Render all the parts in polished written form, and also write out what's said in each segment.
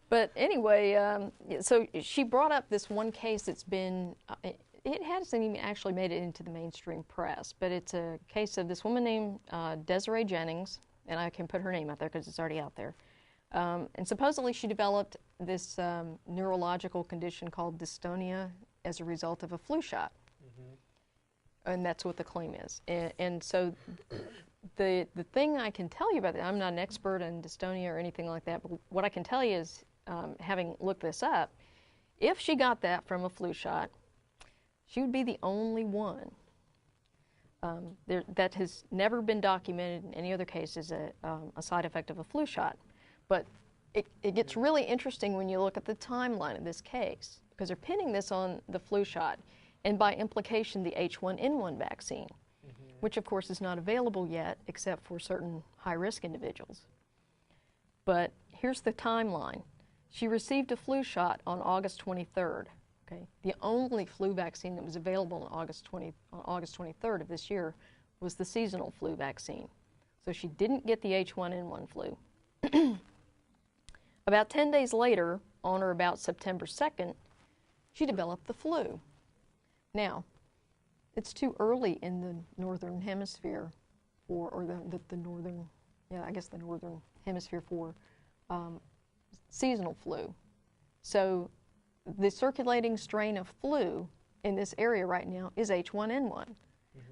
But anyway, so she brought up this one case that's been, it hasn't even actually made it into the mainstream press, but it's a case of this woman named Desiree Jennings, and I can put her name out there because it's already out there. And supposedly she developed this neurological condition called dystonia as a result of a flu shot. And that's what the claim is. And so the thing I can tell you about that, I'm not an expert in dystonia or anything like that, but what I can tell you is, having looked this up, if she got that from a flu shot, she would be the only one. That has never been documented in any other case as a side effect of a flu shot. But it gets really interesting when you look at the timeline of this case, because they're pinning this on the flu shot, and by implication the H1N1 vaccine, which of course is not available yet except for certain high-risk individuals. But here's the timeline. She received a flu shot on August 23rd. Okay, the only flu vaccine that was available on August 23rd of this year was the seasonal flu vaccine. So she didn't get the H1N1 flu. About 10 days later, on or about September 2nd, she developed the flu. Now, it's too early in the northern hemisphere or the northern, yeah, I guess the northern hemisphere for seasonal flu. So the circulating strain of flu in this area right now is H1N1.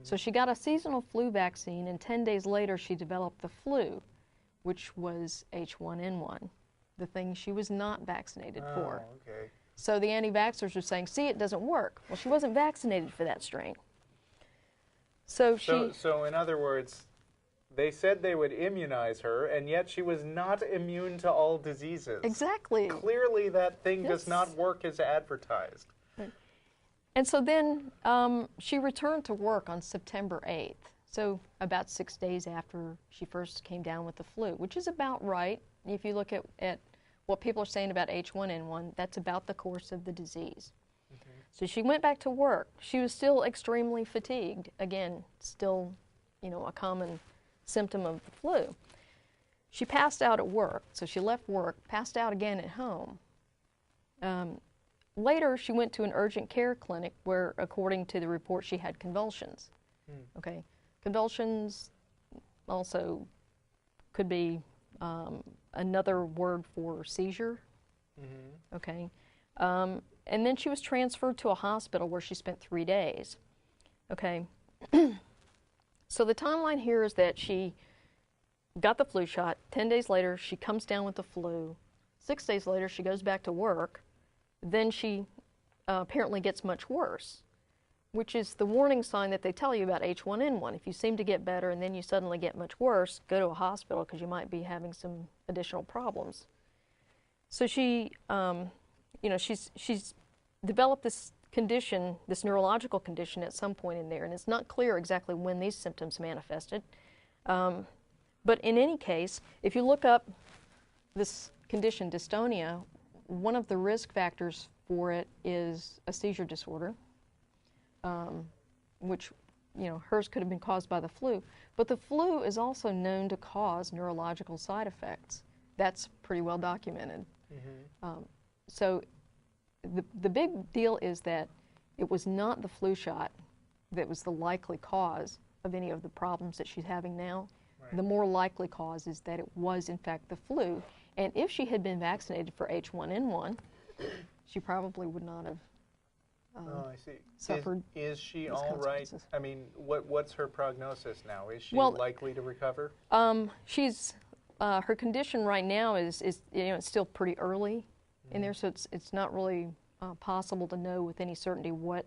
So she got a seasonal flu vaccine, and 10 days later she developed the flu, which was H1N1, the thing she was not vaccinated for. Okay. So the anti-vaxxers are saying, see, it doesn't work. Well, she wasn't vaccinated for that strain. So in other words, they said they would immunize her, and yet she was not immune to all diseases. Exactly. Clearly that thing does not work as advertised. Right. And so then she returned to work on September 8th, so about 6 days after she first came down with the flu, which is about right. If you look at what people are saying about H1N1, that's about the course of the disease. So she went back to work. She was still extremely fatigued. Again, still, a common symptom of the flu. She passed out at work, so she left work, passed out again at home. Later, she went to an urgent care clinic where, according to the report, she had convulsions. Okay, convulsions also could be another word for seizure. Okay, and then she was transferred to a hospital where she spent 3 days. Okay. So the timeline here is that she got the flu shot. 10 days later, she comes down with the flu. 6 days later, she goes back to work. Then she apparently gets much worse, which is the warning sign that they tell you about H1N1. If you seem to get better and then you suddenly get much worse, go to a hospital because you might be having some additional problems. So she, she's developed this condition, this neurological condition at some point in there, and it's not clear exactly when these symptoms manifested. But in any case, if you look up this condition, dystonia, one of the risk factors for it is a seizure disorder, which, hers could have been caused by the flu. But the flu is also known to cause neurological side effects. That's pretty well documented. So the big deal is that it was not the flu shot that was the likely cause of any of the problems that she's having now. Right. The more likely cause is that it was, in fact, the flu. And if she had been vaccinated for H1N1, she probably would not have suffered. Is she all right? I mean, what's her prognosis now? Is she likely to recover? She's her condition right now is it's still pretty early in there, so it's not really possible to know with any certainty what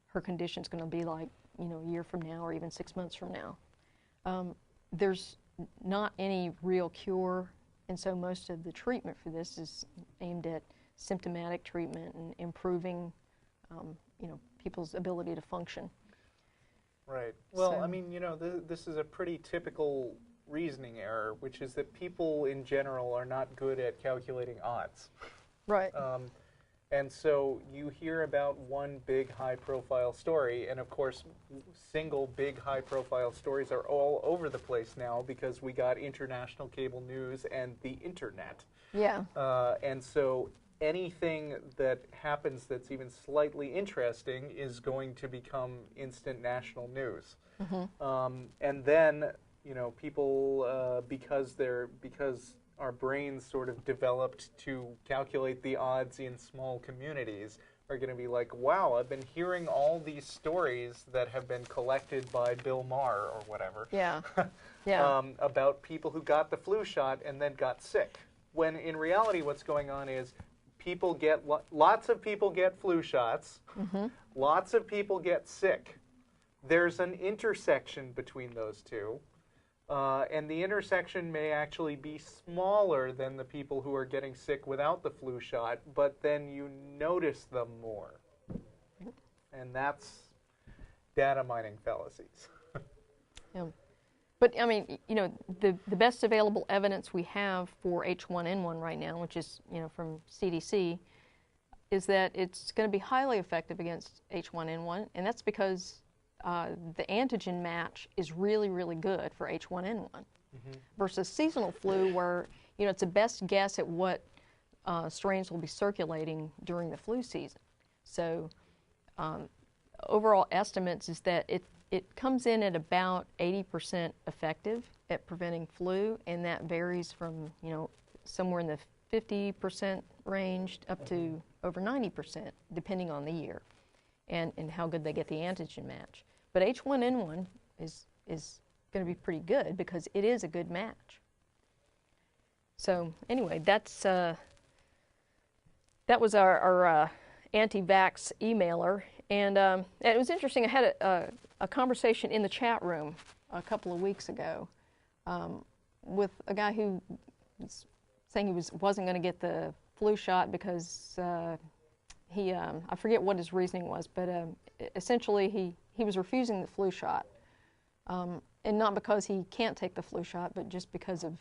her condition's going to be like, a year from now or even 6 months from now. There's not any real cure, and so most of the treatment for this is aimed at symptomatic treatment and improving, people's ability to function. Right. Well, I mean, this is a pretty typical reasoning error, which is that people in general are not good at calculating odds. Right. And so you hear about one big high-profile story, and of course, single big high-profile stories are all over the place now because we got international cable news and the internet. Yeah. And so anything that happens that's even slightly interesting is going to become instant national news. And then, you know, people, because our brains sort of developed to calculate the odds in small communities, are going to be like, wow, I've been hearing all these stories that have been collected by Bill Maher or whatever. Yeah. Yeah. About people who got the flu shot and then got sick. When in reality what's going on is people get, lots of people get flu shots, lots of people get sick. There's an intersection between those two. And the intersection may actually be smaller than the people who are getting sick without the flu shot, but then you notice them more. And that's data mining fallacies. Yeah. But, I mean, you know, the best available evidence we have for H1N1 right now, which is, you know, from CDC, is that it's going to be highly effective against H1N1, and that's because the antigen match is really, really good for H1N1 versus seasonal flu where, you know, it's a best guess at what strains will be circulating during the flu season. So overall estimates is that it comes in at about 80% effective at preventing flu, and that varies from, you know, somewhere in the 50% range up to over 90%, depending on the year and how good they get the antigen match. But H1N1 is going to be pretty good because it is a good match. So anyway, that was our anti-vax emailer, and it was interesting. I had a conversation in the chat room a couple of weeks ago with a guy who was saying he wasn't going to get the flu shot because he I forget what his reasoning was, but essentially he was refusing the flu shot, and not because he can't take the flu shot, but just because of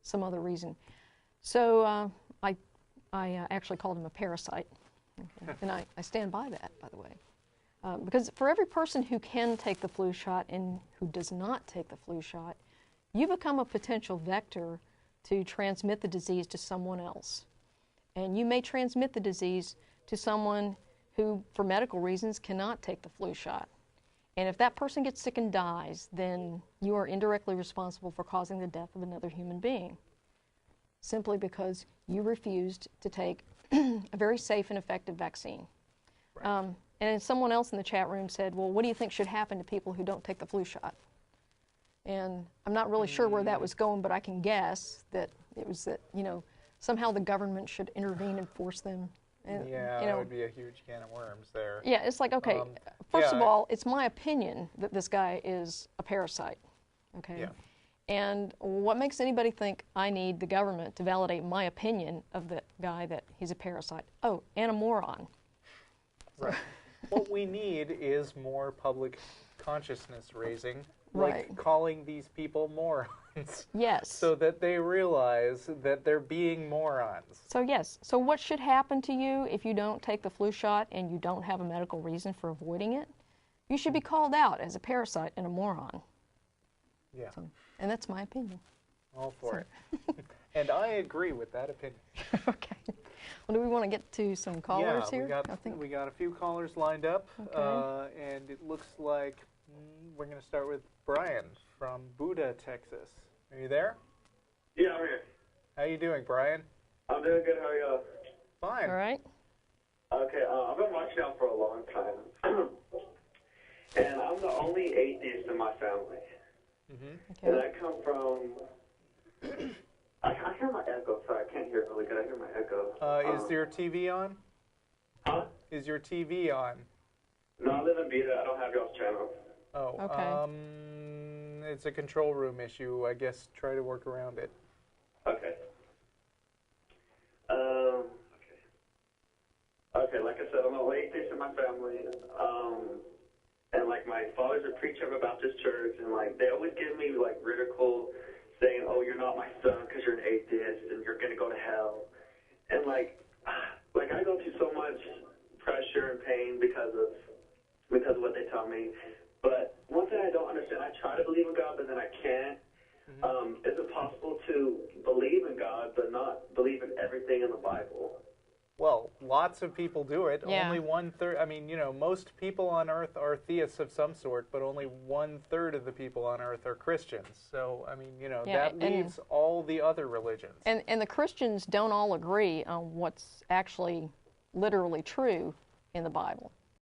some other reason. So I actually called him a parasite, and I stand by that, by the way. Because for every person who can take the flu shot and who does not take the flu shot, you become a potential vector to transmit the disease to someone else. And you may transmit the disease to someone who, for medical reasons, cannot take the flu shot. And if that person gets sick and dies, then you are indirectly responsible for causing the death of another human being, simply because you refused to take a very safe and effective vaccine. Right. And someone else in the chat room said, well, what do you think should happen to people who don't take the flu shot? And I'm not really sure where that was going, but I can guess that it was that, you know, somehow the government should intervene and force them. And, yeah, you know, that would be a huge can of worms there. Yeah, it's like, okay, first of all, it's my opinion that this guy is a parasite, okay? Yeah. And what makes anybody think I need the government to validate my opinion of the guy that he's a parasite? Oh, and a moron. Right. What we need is more public consciousness raising, like Right. calling these people morons. Yes. So that they realize that they're being morons. So yes. So what should happen to you if you don't take the flu shot and you don't have a medical reason for avoiding it? You should be called out as a parasite and a moron. Yeah. So, and that's my opinion. All for it. And I agree with that opinion. Okay. Well, do we want to get to some callers here? Yeah, we got a few callers lined up, Okay. and it looks like we're going to start with Brian from Buda, Texas. Are you there? Yeah, I'm here. How you doing, Brian? I'm doing good. How are you? Fine. All right. Okay, I've been watching out for a long time, and I'm the only atheist in my family. Mm-hmm. And Okay. I come from. I hear my echo. Sorry, I can't hear it really good. I hear my echo. Is your TV on? Huh? Is your TV on? No, I live in Beta. I don't have y'all's channel. Oh, Okay. It's a control room issue. I guess try to work around it. Okay. Okay, like I said, I'm the only atheist in my family. And like my father's a preacher of a Baptist church, and like they always give me like ridicule, saying, "Oh, you're not my son because you're an atheist, and you're gonna go to hell." And like I go through so much much pressure and pain because of what they tell me. But one thing I don't understand, I try to believe in God, but then I can't. Is it possible to believe in God but not believe in everything in the Bible? Well, lots of people do it. Yeah. Only 1/3. I mean, most people on Earth are theists of some sort, but only 1/3 of the people on Earth are Christians. So, I mean, that leaves all the other religions. And the Christians don't all agree on what's actually literally true in the Bible.